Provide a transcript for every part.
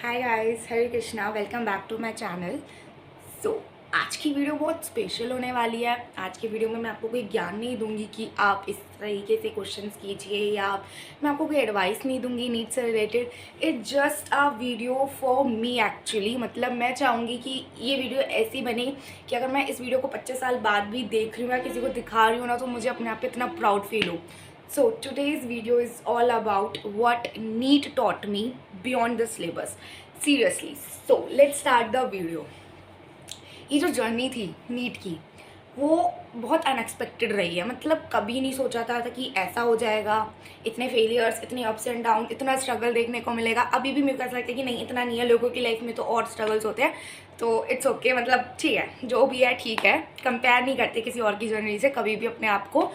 Hi guys, Hare Krishna, welcome back to my channel. So आज की video बहुत स्पेशल होने वाली है। आज की वीडियो में मैं आपको कोई ज्ञान नहीं दूंगी कि आप इस तरीके से क्वेश्चंस कीजिए या मैं आपको कोई एडवाइस नहीं दूंगी नीट से related. It's just a video for me actually. मतलब मैं चाहूँगी कि ये वीडियो ऐसी बने कि अगर मैं इस वीडियो को 25 साल बाद भी देख रही हूँ या किसी को दिखा रही हूँ ना, तो मुझे अपने आप पे इतना प्राउड फील हो। So today's video is all about what NEET taught me beyond the syllabus. Seriously. So let's start the video. ये जो जर्नी थी नीट की, वो बहुत अनएक्सपेक्टेड रही है। मतलब कभी नहीं सोचा था कि ऐसा हो जाएगा। इतने फेलियर्स, इतने अप्स एंड डाउन, इतना स्ट्रगल देखने को मिलेगा। अभी भी मेरे को ऐसा लगता है कि नहीं, इतना नहीं है। लोगों की लाइफ में तो और स्ट्रगल्स होते हैं, तो इट्स ओके। मतलब ठीक है, जो भी है ठीक है। कंपेयर नहीं करते किसी और की जर्नी से कभी भी अपने आप को।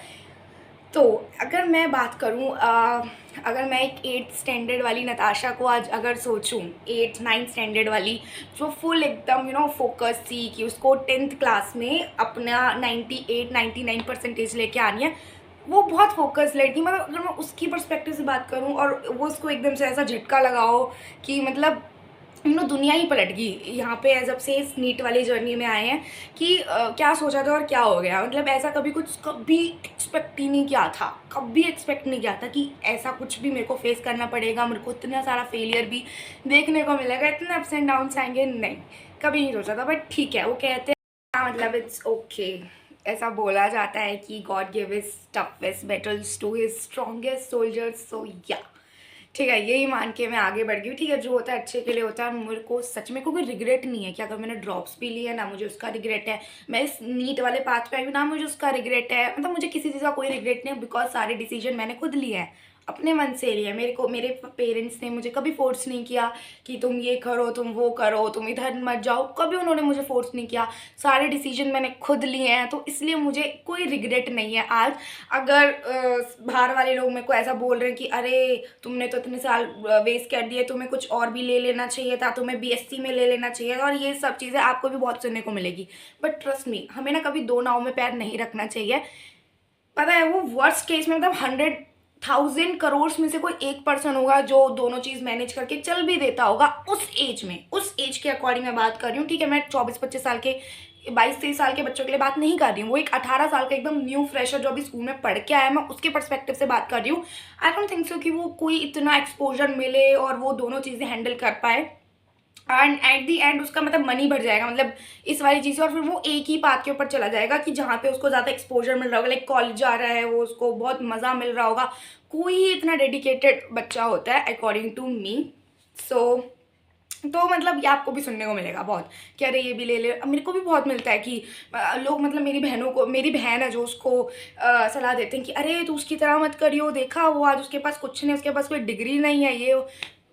तो अगर मैं बात करूं, अगर मैं एक 8th स्टैंडर्ड वाली नताशा को आज अगर सोचूं, 8th 9th स्टैंडर्ड वाली जो फुल एकदम फोकस थी कि उसको 10th क्लास में अपना 98-99% लेके आनी है, वो बहुत फोकस लड़की। मतलब अगर मैं उसकी पर्सपेक्टिव से बात करूं और वो उसको एकदम से ऐसा झटका लगाओ कि मतलब दुनिया ही पलट गई यहाँ पे जब से इस नीट वाली जर्नी में आए हैं कि क्या सोचा था और क्या हो गया। मतलब ऐसा कभी एक्सपेक्ट ही नहीं किया था। कभी एक्सपेक्ट नहीं किया था कि ऐसा कुछ भी मेरे को फेस करना पड़ेगा, मेरे को इतना सारा फेलियर भी देखने को मिलेगा, इतने अप्स एंड डाउन्स आएंगे। नहीं, कभी नहीं सोचा था। बट ठीक है, वो कहते हैं मतलब इट्स ओके। ऐसा बोला जाता है कि God give his toughest battles to his strongest soldiers. So या ठीक है, यही मान के मैं आगे बढ़ गई। ठीक है, जो होता है अच्छे के लिए होता है। मेरे को सच में कोई रिग्रेट नहीं है कि अगर मैंने ड्रॉप्स भी लिए ना, मुझे उसका रिग्रेट है। मैं इस नीट वाले पाथ पे आई हूँ ना, मुझे उसका रिग्रेट है। मतलब मुझे किसी चीज़ का कोई रिग्रेट नहीं है, बिकॉज सारे डिसीजन मैंने खुद लिए हैं, अपने मन से लिया। मेरे पेरेंट्स ने मुझे कभी फोर्स नहीं किया कि तुम ये करो, तुम वो करो, तुम इधर मत जाओ। कभी उन्होंने मुझे फोर्स नहीं किया। सारे डिसीजन मैंने खुद लिए हैं, तो इसलिए मुझे कोई रिग्रेट नहीं है आज। अगर बाहर वाले लोग मेरे को ऐसा बोल रहे हैं कि अरे तुमने तो इतने साल वेस्ट कर दिए, तुम्हें कुछ और भी ले लेना चाहिए था, तुम्हें बीएससी में ले लेना चाहिए, और ये सब चीज़ें आपको भी बहुत सुनने को मिलेगी। बट ट्रस्ट मी, हमें ना कभी दो नाव में पैर नहीं रखना चाहिए। पता है, वो वर्स्ट केस में मतलब 100,000 करोड़ में से कोई एक पर्सन होगा जो दोनों चीज मैनेज करके चल भी देता होगा उस एज में। उस एज के अकॉर्डिंग मैं बात कर रही हूँ। ठीक है, मैं 24-25 साल के, 22-23 साल के बच्चों के लिए बात नहीं कर रही हूँ। वो एक 18 साल का एकदम न्यू फ्रेशर जो अभी स्कूल में पढ़ के आया, मैं उसके पर्सपेक्टिव से बात कर रही हूँ। आई डोंट थिंक सो कि वो कोई इतना एक्सपोजर मिले और वो दोनों चीजें हैंडल कर पाए। एंड एट दी एंड उसका मतलब मनी बढ़ जाएगा, मतलब इस वाली चीज़ से। और फिर वो एक ही पाथ के ऊपर चला जाएगा कि जहाँ पे उसको ज़्यादा एक्सपोजर मिल रहा होगा, लाइक कॉलेज जा रहा है वो, उसको बहुत मज़ा मिल रहा होगा। कोई इतना डेडिकेटेड बच्चा होता है अकॉर्डिंग टू मी। सो तो मतलब ये आपको भी सुनने को मिलेगा बहुत कि अरे ये भी ले ले। मेरे को भी बहुत मिलता है कि लोग, मतलब मेरी बहनों को, मेरी बहन है जो उसको सलाह देते हैं कि अरे तू उसकी तरह मत करियो, देखा वो आज उसके पास कुछ नहीं, उसके पास कोई डिग्री नहीं है, ये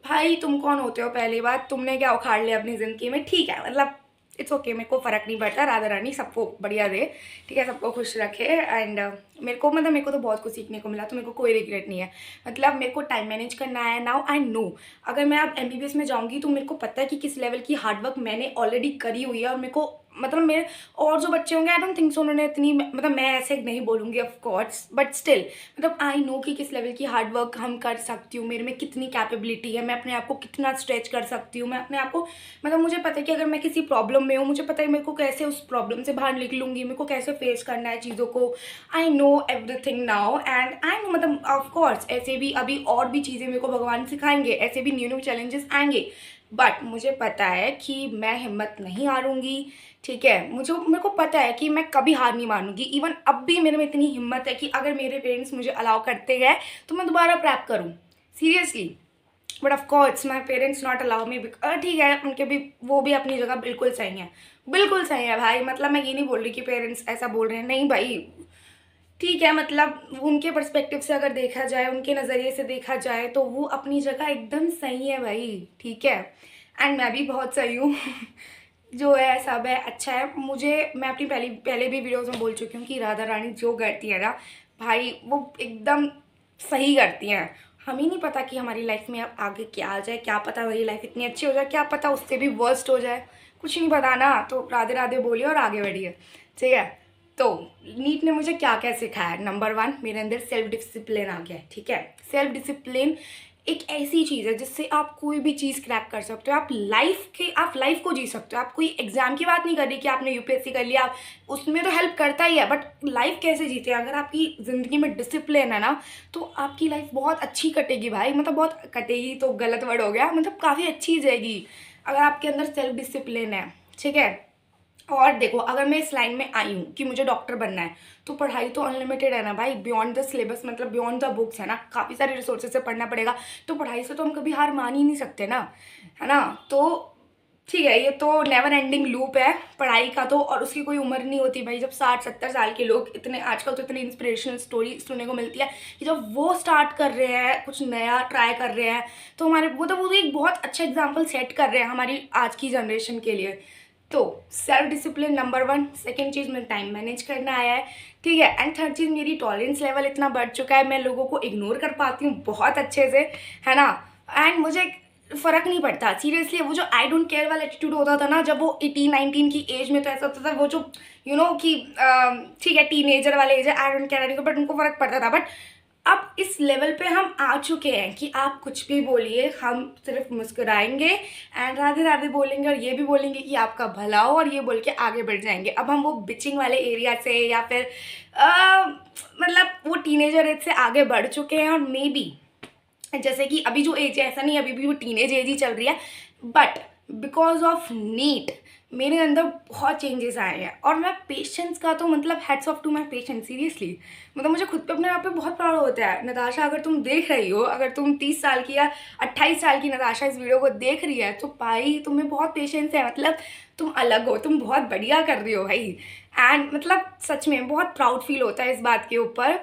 भाई तुम कौन होते हो? पहली बात, तुमने क्या उखाड़ लिया अपनी ज़िंदगी में? ठीक है, मतलब इट्स ओके, मेरे को फ़र्क नहीं पड़ता। राधा रानी सबको बढ़िया दे, ठीक है, सबको खुश रखे। एंड मेरे को तो बहुत कुछ सीखने को मिला, तो मेरे को कोई रिग्रेट नहीं है। मतलब मेरे को टाइम मैनेज करना है। नाउ आई नो, अगर मैं अब एमबीबीएस में जाऊंगी तो मेरे को पता है कि किस लेवल की हार्डवर्क मैंने ऑलरेडी करी हुई है। और मेरे को मतलब मेरे और जो बच्चे होंगे, आई डोंट थिंक सो उन्होंने इतनी, मतलब मैं ऐसे नहीं बोलूँगी ऑफ कोर्स, बट स्टिल मतलब आई नो कि किस लेवल की हार्डवर्क हम कर सकती हूँ, मेरे में कितनी कैपेबिलिटी है, मैं अपने आप को कितना स्ट्रेच कर सकती हूँ। मैं अपने आप को, मतलब मुझे पता है कि अगर मैं किसी प्रॉब्लम में हूँ, मुझे पता है मेरे को कैसे उस प्रॉब्लम से बाहर निकलूँगी, मेरे को कैसे फेस करना है चीज़ों को। I know everything now and I know, मतलब ऑफकोर्स ऐसे भी अभी और भी चीज़ें मेरे को भगवान सिखाएंगे, ऐसे भी न्यू न्यू चैलेंजेस आएंगे। बट मुझे पता है कि मैं हिम्मत नहीं हारूंगी। ठीक है, मेरे को पता है कि मैं कभी हार नहीं मानूंगी। इवन अब भी मेरे में इतनी हिम्मत है कि अगर मेरे पेरेंट्स मुझे अलाउ करते हैं तो मैं दोबारा प्रैप करूँ, seriously. But of course my parents not allow me. ठीक है, उनके भी, वो भी अपनी जगह बिल्कुल सही है, बिल्कुल सही है भाई। मतलब मैं ये नहीं बोल रही कि पेरेंट्स ऐसा बोल रहे हैं, नहीं भाई, ठीक है। मतलब उनके पर्सपेक्टिव से अगर देखा जाए, उनके नज़रिए से देखा जाए, तो वो अपनी जगह एकदम सही है भाई, ठीक है। एंड मैं भी बहुत सही हूँ जो है सब है, अच्छा है। मैं अपनी पहले भी वीडियोस में बोल चुकी हूँ कि राधा रानी जो करती है ना भाई, वो एकदम सही करती हैं। हमें नहीं पता कि हमारी लाइफ में अब आगे क्या आ जाए, क्या पता हमारी लाइफ इतनी अच्छी हो जाए, क्या पता उससे भी वर्स्ट हो जाए, कुछ नहीं पता ना। तो राधे राधे बोलिए और आगे बढ़िए, ठीक है। तो नीट ने मुझे क्या क्या सिखाया? नंबर 1, मेरे अंदर सेल्फ डिसिप्लिन आ गया है, ठीक है। सेल्फ डिसिप्लिन एक ऐसी चीज़ है जिससे आप कोई भी चीज़ क्रैक कर सकते हो। आप लाइफ को जी सकते हो। आप कोई एग्जाम की बात नहीं कर रही कि आपने यूपीएससी कर लिया, उसमें तो हेल्प करता ही है, बट लाइफ कैसे जीते हैं? अगर आपकी ज़िंदगी में डिसिप्लिन है ना, तो आपकी लाइफ बहुत अच्छी कटेगी भाई। मतलब बहुत कटेगी तो गलत वर्ड हो गया, मतलब काफ़ी अच्छी जाएगी अगर आपके अंदर सेल्फ डिसिप्लिन है, ठीक है। और देखो, अगर मैं इस लाइन में आई हूँ कि मुझे डॉक्टर बनना है, तो पढ़ाई तो अनलिमिटेड है ना भाई, बियॉन्ड द सिलेबस, मतलब बियॉन्ड द बुक्स है ना, काफ़ी सारे रिसोर्सेज से पढ़ना पड़ेगा। तो पढ़ाई से तो हम कभी हार मान ही नहीं सकते ना, है ना। तो ठीक है, ये तो नेवर एंडिंग लूप है पढ़ाई का तो, और उसकी कोई उम्र नहीं होती भाई। जब 60-70 साल के लोग, इतने आजकल तो इतनी इंस्पिरेशनल स्टोरी सुनने को मिलती है कि जब वो स्टार्ट कर रहे हैं, कुछ नया ट्राई कर रहे हैं, तो हमारे वो एक बहुत अच्छा एग्जाम्पल सेट कर रहे हैं हमारी आज की जनरेशन के लिए। तो सेल्फ डिसिप्लिन नंबर 1, सेकेंड चीज़ में टाइम मैनेज करना आया है, ठीक है। एंड थर्ड चीज़, मेरी टॉलरेंस लेवल इतना बढ़ चुका है, मैं लोगों को इग्नोर कर पाती हूँ बहुत अच्छे से, है ना। एंड मुझे फ़र्क नहीं पड़ता सीरियसली। वो जो आई डोंट केयर वाला एटीट्यूड होता था ना, जब वो 18-19 की एज में, तो ऐसा होता था वो जो कि ठीक है टीनेजर वाले एज है, आई डोंट केयर, बट उनको फ़र्क पड़ता था। बट अब इस लेवल पे हम आ चुके हैं कि आप कुछ भी बोलिए, हम सिर्फ मुस्कुराएंगे एंड राधे राधे बोलेंगे, और ये भी बोलेंगे कि आपका भला हो, और ये बोल के आगे बढ़ जाएंगे। अब हम वो बिचिंग वाले एरिया से, या फिर मतलब वो टीनेजर एज से आगे बढ़ चुके हैं। और मे बी जैसे कि अभी जो एज है, ऐसा नहीं अभी भी वो टीनेज एज ही चल रही है, बट बिकॉज ऑफ नीट मेरे अंदर बहुत चेंजेस आए हैं। और मैं पेशेंस का तो मतलब hats off to my patience, seriously. मतलब मुझे खुद पे अपने आप पे बहुत प्राउड होता है। नताशा, अगर तुम देख रही हो, अगर तुम 30 साल की या 28 साल की नताशा इस वीडियो को देख रही है, तो भाई तुम्हें बहुत पेशेंस है। मतलब तुम अलग हो, तुम बहुत बढ़िया कर रही हो भाई। एंड मतलब सच में बहुत प्राउड फील होता है इस बात के ऊपर।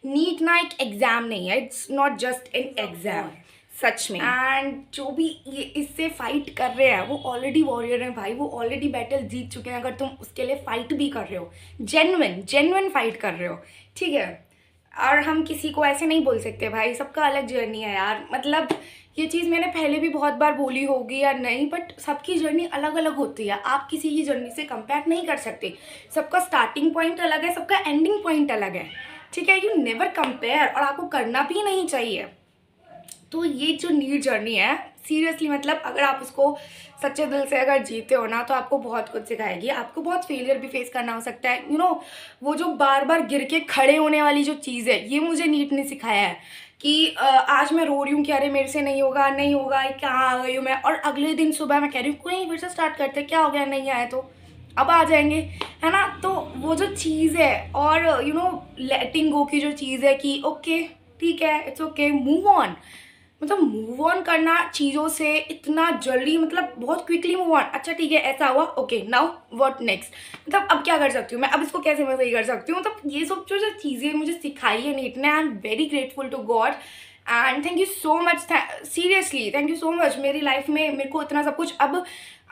नीट ना एक एग्ज़ाम नहीं है, it's not just an exam, सच में। एंड जो भी ये इससे फाइट कर रहे हैं, वो ऑलरेडी वॉरियर हैं भाई, वो ऑलरेडी बैटल जीत चुके हैं। अगर तुम उसके लिए फाइट भी कर रहे हो, जेन्युइन फाइट कर रहे हो, ठीक है। और हम किसी को ऐसे नहीं बोल सकते भाई, सबका अलग जर्नी है यार। मतलब ये चीज़ मैंने पहले भी बहुत बार बोली होगी या नहीं, बट सबकी जर्नी अलग अलग होती है। आप किसी की जर्नी से कंपेयर नहीं कर सकते। सबका स्टार्टिंग पॉइंट अलग है, सबका एंडिंग पॉइंट अलग है, ठीक है। यू नेवर कंपेयर, और आपको करना भी नहीं चाहिए। तो ये जो नीट जर्नी है, सीरियसली मतलब अगर आप इसको सच्चे दिल से अगर जीते हो ना, तो आपको बहुत कुछ सिखाएगी। आपको बहुत फेलियर भी फेस करना हो सकता है, वो जो बार बार गिर के खड़े होने वाली जो चीज़ है, ये मुझे नीट ने सिखाया है कि आज मैं रो रही हूँ कि अरे मेरे से नहीं होगा नहीं होगा, कहाँ आ गई हूँ मैं, और अगले दिन सुबह मैं कह रही हूँ कोई फिर से स्टार्ट करते, क्या हो गया, नहीं आए तो अब आ जाएंगे, है ना। तो वो जो चीज़ है, और लेटिंग गो की जो चीज़ है कि ओके ठीक है, इट्स ओके, मूव ऑन। मतलब मूव ऑन करना चीज़ों से इतना जल्दी, मतलब बहुत क्विकली मूव ऑन। अच्छा ठीक है, ऐसा हुआ, ओके नाउ व्हाट नेक्स्ट, मतलब अब क्या कर सकती हूँ मैं, अब इसको कैसे मैं सही कर सकती हूँ। मतलब ये सब जो चीज़ें मुझे सिखाई है नीट ने, I am very grateful to God and thank you so much, seriously thank you so much. मेरी लाइफ में मेरे को इतना सब कुछ, अब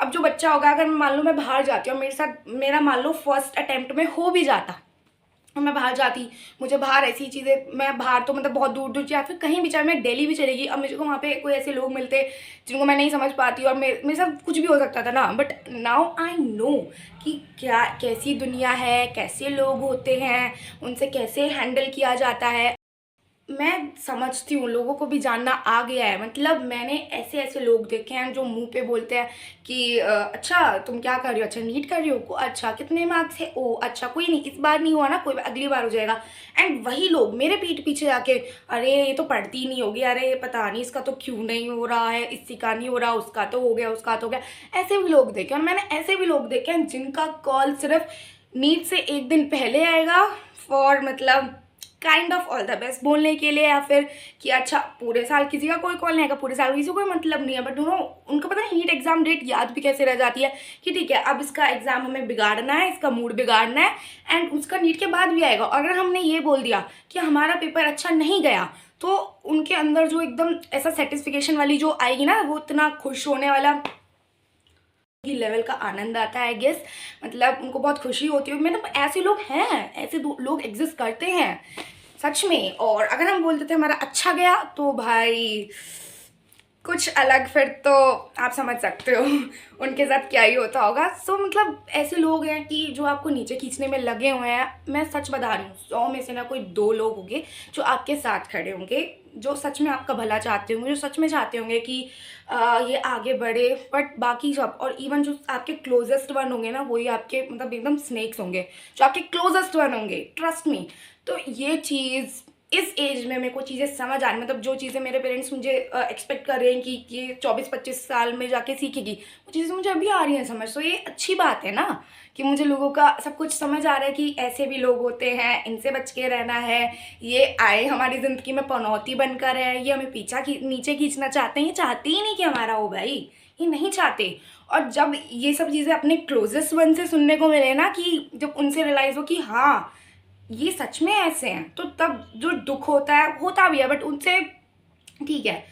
जो बच्चा होगा, अगर मान लो मैं बाहर जाती हूँ, मेरे साथ मेरा मान लो फर्स्ट अटेम्प्ट में हो भी जाता, और मैं बाहर जाती, मुझे बाहर ऐसी चीज़ें, मैं बाहर तो मतलब बहुत दूर दूर, या फिर कहीं भी, चाहे मैं दिल्ली भी चलेगी, अब मुझे को वहाँ पे कोई ऐसे लोग मिलते जिनको मैं नहीं समझ पाती, और मेरे साथ कुछ भी हो सकता था ना। बट नाउ आई नो कि क्या कैसी दुनिया है, कैसे लोग होते हैं, उनसे कैसे हैंडल किया जाता है। मैं समझती हूँ, लोगों को भी जानना आ गया है। मतलब मैंने ऐसे ऐसे लोग देखे हैं जो मुंह पे बोलते हैं कि अच्छा तुम क्या कर रही हो, अच्छा नीट कर रही हो, अच्छा कितने मार्क्स है, ओ अच्छा कोई नहीं, इस बार नहीं हुआ ना, कोई अगली बार हो जाएगा। एंड वही लोग मेरे पीठ पीछे जाके, अरे ये तो पढ़ती ही नहीं होगी, अरे पता नहीं इसका तो क्यों नहीं हो रहा है, इसी का नहीं हो रहा, उसका तो हो गया, उसका तो हो गया। ऐसे भी लोग देखे, और मैंने ऐसे भी लोग देखे हैं जिनका कॉल सिर्फ नीट से एक दिन पहले आएगा, फॉर मतलब kind of all the best बोलने के लिए, या फिर कि अच्छा पूरे साल किसी का कोई कॉल नहीं आएगा, पूरे साल किसी को कोई मतलब नहीं है। बट उनको पता है नीट एग्जाम डेट याद भी कैसे रह जाती है कि ठीक है अब इसका एग्जाम हमें बिगाड़ना है, इसका मूड बिगाड़ना है, एंड उसका नीट के बाद भी आएगा। अगर हमने ये बोल दिया कि हमारा पेपर अच्छा नहीं गया, तो उनके अंदर जो एकदम ऐसा सेटिस्फिकेशन वाली जो आएगी ना, वो इतना खुश होने वाला की लेवल का आनंद आता है, आई गेस। मतलब उनको बहुत खुशी होती है। मतलब ऐसे लोग हैं, ऐसे लोग एग्जिस्ट करते हैं सच में। और अगर हम बोलते थे हमारा अच्छा गया, तो भाई कुछ अलग, फिर तो आप समझ सकते हो उनके साथ क्या ही होता होगा। सो मतलब ऐसे लोग हैं कि जो आपको नीचे खींचने में लगे हुए हैं। मैं सच बता रही हूँ, 100 में से ना कोई 2 लोग होंगे जो आपके साथ खड़े होंगे, जो सच में आपका भला चाहते होंगे, जो सच में चाहते होंगे कि ये आगे बढ़े। बट बाकी सब, और इवन जो आपके क्लोजेस्ट वन होंगे ना, वही आपके मतलब एकदम स्नेक्स होंगे, जो आपके क्लोजेस्ट वन होंगे, ट्रस्ट मी। तो ये चीज़ इस एज में मेरे को चीज़ें समझ आ रही, मतलब जो चीज़ें मेरे पेरेंट्स मुझे एक्सपेक्ट कर रहे हैं कि ये 24-25 साल में जाके सीखेगी, वो चीज़ें मुझे अभी आ रही हैं समझ। तो ये अच्छी बात है ना कि मुझे लोगों का सब कुछ समझ आ रहा है कि ऐसे भी लोग होते हैं, इनसे बच के रहना है। ये आए हमारी ज़िंदगी में पनौती बनकर है, ये हमें नीचे खींचना चाहते हैं। ये चाहते ही नहीं कि हमारा हो भाई, ये नहीं चाहते। और जब ये सब चीज़ें अपने क्लोजेस्ट वन से सुनने को मिले ना, कि जब उनसे रियलाइज़ हो कि हाँ ये सच में ऐसे हैं, तो तब जो दुख होता है, होता भी है, बट उनसे ठीक है।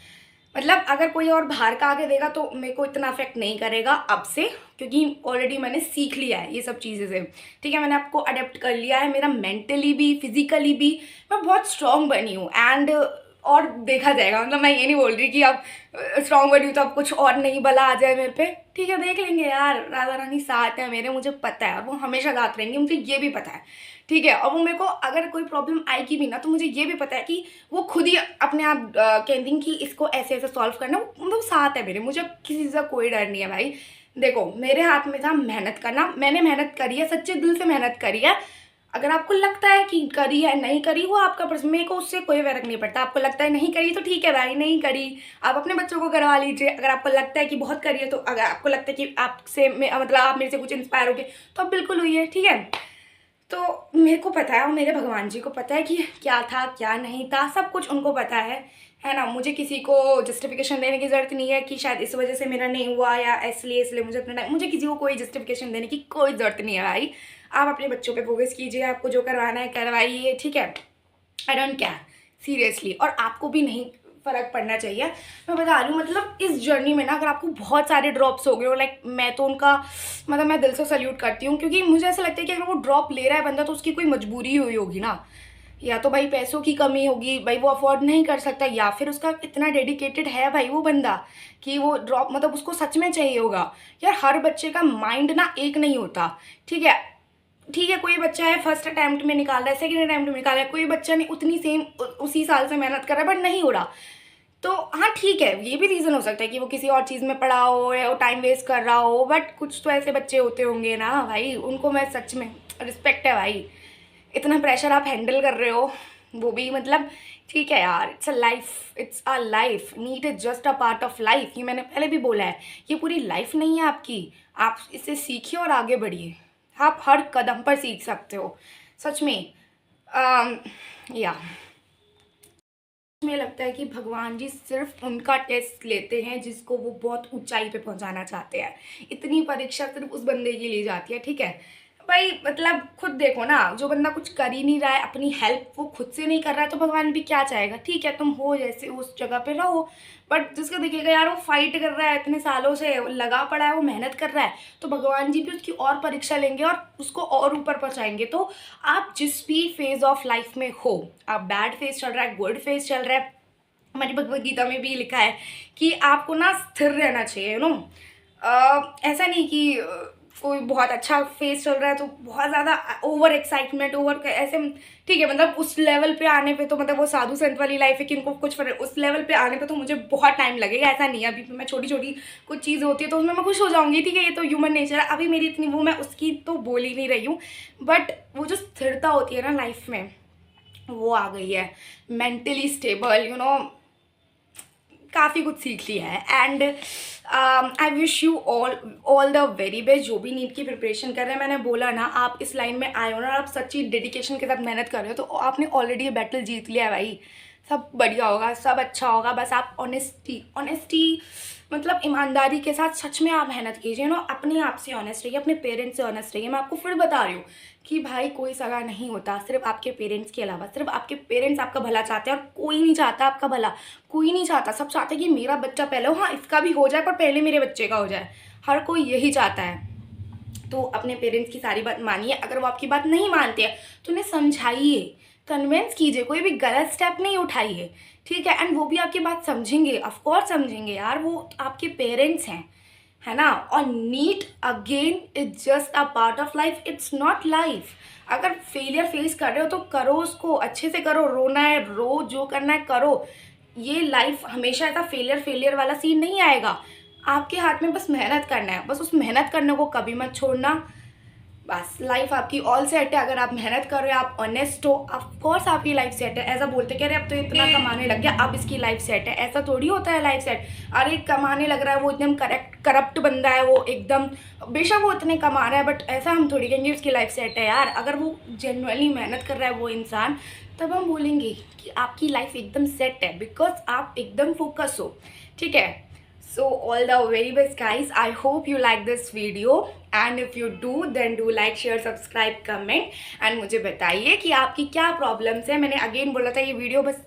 मतलब अगर कोई और बाहर का आके देगा तो मेरे को इतना अफेक्ट नहीं करेगा अब से, क्योंकि ऑलरेडी मैंने सीख लिया है ये सब चीज़ें से। ठीक है, मैंने आपको अडेप्ट कर लिया है, मेरा मेंटली भी फिजिकली भी मैं बहुत स्ट्रॉन्ग बनी हूँ। एंड और देखा जाएगा, मतलब मैं ये नहीं बोल रही कि अब स्ट्रॉन्ग बनी हूँ तो अब कुछ और नहीं भला आ जाए मेरे पे। ठीक है, देख लेंगे यार, राधा रानी साथ है मेरे, मुझे पता है, वो हमेशा साथ रहेंगे, मुझे ये भी पता है। ठीक है, और वो मेरे को अगर कोई प्रॉब्लम आएगी भी ना, तो मुझे ये भी पता है कि वो खुद ही अपने आप कहेंगे कि इसको ऐसे ऐसे सॉल्व करना, वो साथ है मेरे, मुझे किसी चीज़ का कोई डर नहीं है भाई। देखो मेरे हाथ में था मेहनत करना, मैंने मेहनत करी है, सच्चे दिल से मेहनत करी है। अगर आपको लगता है कि करी है नहीं करी, वो आपका प्रश्न, मेरे को उससे कोई फर्क नहीं पड़ता। आपको लगता है नहीं करी तो ठीक है भाई, नहीं करी, आप अपने बच्चों को करवा लीजिए। अगर आपको लगता है कि बहुत करी है, तो अगर आपको लगता है कि आपसे मतलब आप मेरे से कुछ इंस्पायर हो गए, तो आप बिल्कुल हुई है। ठीक है, तो मेरे को पता है और मेरे भगवान जी को पता है कि क्या था क्या नहीं था, सब कुछ उनको पता है ना। मुझे किसी को जस्टिफिकेशन देने की ज़रूरत नहीं है कि शायद इस वजह से मेरा नहीं हुआ या इसलिए मुझे इतना टाइम, मुझे किसी को कोई जस्टिफिकेशन देने की कोई ज़रूरत नहीं है भाई। आप अपने बच्चों पे फोकस कीजिए, आपको जो करवाना है करवाइए। ठीक है, आई डोंट केयर सीरियसली, और आपको भी नहीं फ़र्क पड़ना चाहिए। मैं बता रही हूँ, मतलब इस जर्नी में ना अगर आपको बहुत सारे ड्रॉप्स हो गए हो, लाइक मैं तो उनका मतलब मैं दिल से सल्यूट करती हूँ, क्योंकि मुझे ऐसा लगता है कि अगर वो ड्रॉप ले रहा है बंदा, तो उसकी कोई मजबूरी हुई होगी ना, या तो भाई पैसों की कमी होगी, भाई वो अफोर्ड नहीं कर सकता, या फिर उसका इतना डेडिकेटेड है भाई वो बंदा कि वो ड्रॉप मतलब उसको सच में चाहिए होगा। यार हर बच्चे का माइंड ना एक नहीं होता। ठीक है, ठीक है, कोई बच्चा है फर्स्ट अटैम्प्ट में निकाल रहा है, सेकंड अटैम्प्ट में निकाल रहा है, कोई बच्चा नहीं उतनी सेम उसी साल से मेहनत कर रहा है बट नहीं हो रहा। तो हाँ ठीक है, ये भी रीज़न हो सकता है कि वो किसी और चीज़ में पढ़ा हो या वो टाइम वेस्ट कर रहा हो, बट कुछ तो ऐसे बच्चे होते होंगे ना भाई, उनको मैं सच में रिस्पेक्ट है भाई। इतना प्रेशर आप हैंडल कर रहे हो, वो भी मतलब ठीक है यार, it's a life, it's a life, NEET is just a part of life. ये मैंने पहले भी बोला है, ये पूरी लाइफ नहीं है आपकी। आप इसे सीखिए और आगे बढ़िए, आप हर कदम पर सीख सकते हो सच में। या मुझे लगता है कि भगवान जी सिर्फ उनका टेस्ट लेते हैं जिसको वो बहुत ऊंचाई पे पहुंचाना चाहते हैं। इतनी परीक्षा सिर्फ उस बंदे की ली जाती है। ठीक है भाई, मतलब खुद देखो ना, जो बंदा कुछ कर ही नहीं रहा है, अपनी हेल्प वो खुद से नहीं कर रहा है, तो भगवान भी क्या चाहेगा। ठीक है, तुम हो जैसे उस जगह पे रहो, बट जिसका देखिएगा यार वो फाइट कर रहा है, इतने सालों से लगा पड़ा है, वो मेहनत कर रहा है, तो भगवान जी भी उसकी और परीक्षा लेंगे और उसको और ऊपर पहुंचाएंगे। तो आप जिस भी फेज ऑफ लाइफ में हो, आप बैड फेज चल रहा है, गुड फेज चल रहा है, हमारी भगवद गीता में भी लिखा है कि आपको ना स्थिर रहना चाहिए। यू नो, ऐसा नहीं कि कोई बहुत अच्छा फेज चल रहा है तो बहुत ज़्यादा ओवर एक्साइटमेंट ओवर ऐसे। ठीक है, मतलब उस लेवल पे आने पे तो मतलब वो साधु संत वाली लाइफ है कि उनको कुछ फर्क, उस लेवल पे आने पे तो मुझे बहुत टाइम लगेगा, ऐसा नहीं है। अभी मैं छोटी छोटी कुछ चीज़ होती है तो उसमें मैं खुश हो जाऊंगी। ठीक है, ये तो ह्यूमन नेचर है, अभी मेरी इतनी वो, मैं उसकी तो बोल ही नहीं रही हूँ, बट वो जो स्थिरता होती है ना लाइफ में, वो आ गई है। मेंटली स्टेबल, यू नो, काफ़ी कुछ सीख लिया है। And I wish you all the very best, जो भी नीट की प्रिपरेशन कर रहे हैं। मैंने बोला ना, आप इस लाइन में आए हो ना, आप सच्ची डेडिकेशन के साथ मेहनत कर रहे हो, तो आपने ऑलरेडी ये बैटल जीत लिया है भाई। सब बढ़िया होगा, सब अच्छा होगा, बस आप ऑनेस्टी मतलब ईमानदारी के साथ सच में आप मेहनत कीजिए ना, अपने आप से ऑनेस्ट रहिए, अपने पेरेंट्स से ऑनेस्ट रहिए। मैं आपको फिर बता रही हूँ कि भाई कोई सगा नहीं होता सिर्फ आपके पेरेंट्स के अलावा, सिर्फ आपके पेरेंट्स आपका भला चाहते हैं, और कोई नहीं चाहता आपका भला, कोई नहीं चाहता। सब चाहते हैं कि मेरा बच्चा पहले हो, हाँ इसका भी हो जाए पर पहले मेरे बच्चे का हो जाए, हर कोई यही चाहता है। तो अपने पेरेंट्स की सारी बात मानिए, अगर वो आपकी बात नहीं मानते हैं तो उन्हें समझाइए, कन्विंस कीजिए, कोई भी गलत स्टेप नहीं उठाइए, ठीक है। एंड वो भी आपकी बात समझेंगे, ऑफ कोर्स समझेंगे यार, वो आपके पेरेंट्स हैं, है ना। और NEET again it's just a part of life, it's not life. अगर फेलियर फेस कर रहे हो तो करो, उसको अच्छे से करो, रोना है रो, जो करना है करो। ये लाइफ हमेशा ऐसा फेलियर फेलियर वाला सीन नहीं आएगा। आपके हाथ में बस मेहनत करना है, बस उस मेहनत करने को कभी मत छोड़ना। बस लाइफ आपकी ऑल सेट है। अगर आप मेहनत कर रहे हो, आप ऑनेस्ट हो, ऑफकोर्स आपकी लाइफ सेट है। ऐसा बोलते कह रहे अब तो इतना कमाने लग गया, अब इसकी लाइफ सेट है, ऐसा थोड़ी होता है लाइफ सेट। अरे कमाने लग रहा है वो एकदम करप्ट बंदा है, वो एकदम, बेशक वो इतने कमा रहा है बट ऐसा हम थोड़ी कहेंगे उसकी लाइफ सेट है यार। अगर वो जेन्युइनली मेहनत कर रहा है वो इंसान, तब हम बोलेंगे कि आपकी लाइफ एकदम सेट है, बिकॉज आप एकदम फोकस हो, ठीक है। So all the very best guys, I hope you like this video and if you do then do like, share, subscribe, comment and मुझे बताइए कि आपकी क्या प्रॉब्लम्स है। मैंने अगेन बोला था ये वीडियो बस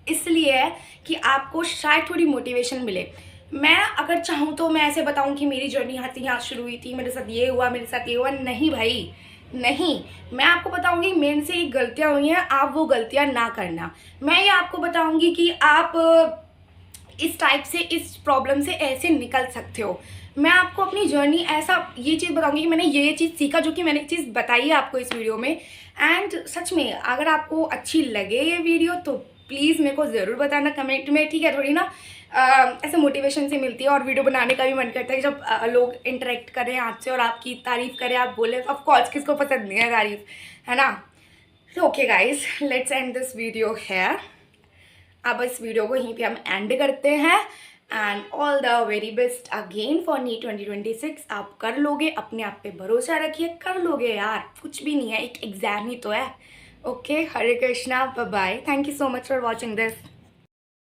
इसलिए है कि आपको शायद थोड़ी मोटिवेशन मिले। मैं अगर चाहूँ तो मैं ऐसे बताऊँ कि मेरी जर्नी यहाँ से यहाँ शुरू हुई थी, मेरे साथ ये हुआ, मेरे साथ ये हुआ, नहीं भाई नहीं। मैं आपको बताऊंगी मेरे से ये गलतियाँ हुई हैं, आप वो गलतियाँ ना करना। मैं ये आपको बताऊंगी कि आप इस टाइप से, इस प्रॉब्लम से ऐसे निकल सकते हो। मैं आपको अपनी जर्नी ऐसा ये चीज़ बताऊंगी कि मैंने ये चीज़ सीखा, जो कि मैंने चीज़ बताई है आपको इस वीडियो में। एंड सच में अगर आपको अच्छी लगे ये वीडियो तो प्लीज़ मेरे को ज़रूर बताना कमेंट में, ठीक है। थोड़ी ना ऐसे मोटिवेशन से मिलती है और वीडियो बनाने का भी मन करता है जब लोग इंटरेक्ट करें आपसे और आपकी तारीफ़ करें, आप बोले। ऑफकोर्स किसको पसंद नहीं है तारीफ़, है ना। Okay guys, let's end this video है। अब इस वीडियो को यहीं पे हम एंड करते हैं and all the very best again for NEET 2026। आप कर लोगे, अपने आप पे भरोसा रखिए, कर लोगे यार, कुछ भी नहीं है, एक एग्जाम ही तो है। Okay, Hare Krishna, bye bye, thank you so much for watching this.